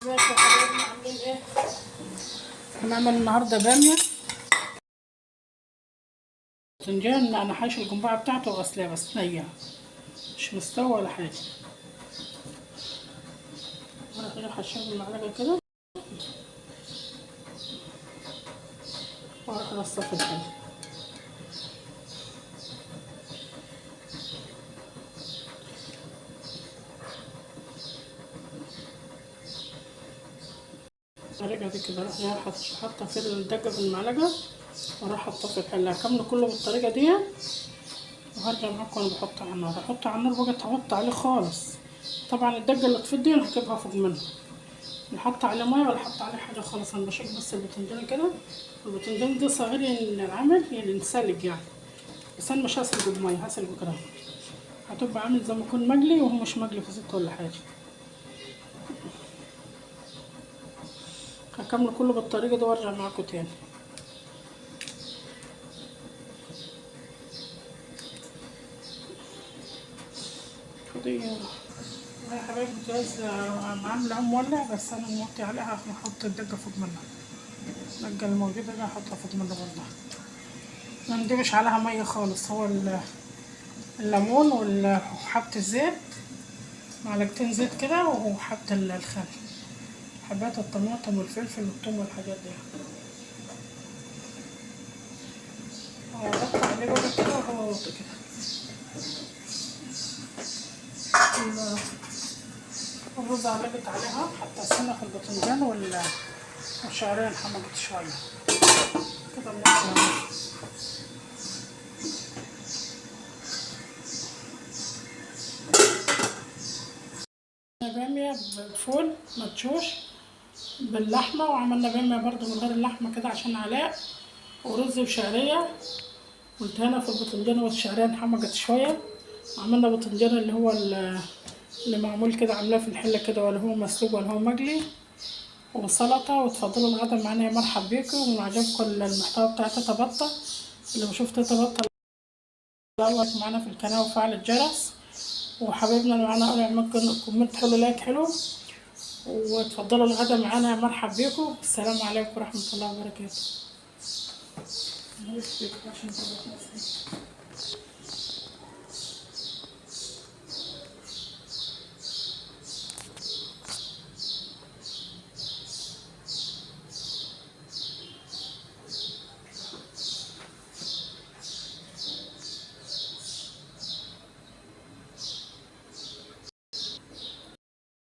ماشي يا حبايبنا، عاملين ايه؟ هنعمل النهارده باميه باذنجان. انا حاشي الجنبعه بتاعته وغسلاه بس نيه، مش مستوى ولا حاجه. انا كده حشيه بالمعلقه كده واروح ارصه في الحل. المعلقه دي كده اروح جايه حاطه في الدقه بالمعلقه واروح حاطه في الحله. هكمل كله بالطريقه دي وهرجع معاكم وانا بحطه على النار. هحطه على النار بقى تحط عليه خالص. طبعا الدقه اللي تفضي انا هجيبها فوق منه، لا حط عليه ميه ولا حط عليه حاجه خالص. انا بشيل بس البتنجان كده. البتنجان ده صغير ينعمل ينسلق يعني، بس انا مش هسلقه بميه، هسلقه كده. هتبقى عامل زي ما يكون مقلي وهو مش مقلي في زيت ولا حاجه. هكمل كله بالطريقه دي وارجع معاكم تاني. خدي يا حبايبي الجاز عامله مولع، بس انا موطي عليها عشان احط الدقه فوق منها. الدقه الموجوده دي هحطها فوق منها برضه. ما ندمش عليها ميه خالص. هو الليمون وحبة الزيت، معلقتين زيت كده، وحبة الخل، حبات الطماطم والفلفل والثوم والحاجات دي. هحط عليه بقى كده وهو واطي كده. الرز علقت عليها، حتى السنة في الباذنجان والشعرية انحمرت شوية كده. بامية بفول مدشوش باللحمة، وعملنا بامية برضو من غير اللحمة كده عشان علاء، ورز وشعرية. قلت هنا في الباذنجان والشعرية انحمرت شوية. عملنا باذنجان اللي هو اللي معمول كده، عاملاه في الحلة كده، ولا هو مسلوق ولا هو مقلي، وسلطة. وتفضلوا الغدا معانا يا مرحب بيكم. ومن عجبكم المحتوى بتاع تيتا بطة، اللي بشوف تيتا بطة لايك معانا في القناة وفعل الجرس. وحبايبنا اللي معانا قولوا يعملوا كومنت حلو، لايك حلو. وتفضلوا الغدا معانا يا مرحب بيكم. السلام عليكم ورحمة الله وبركاته.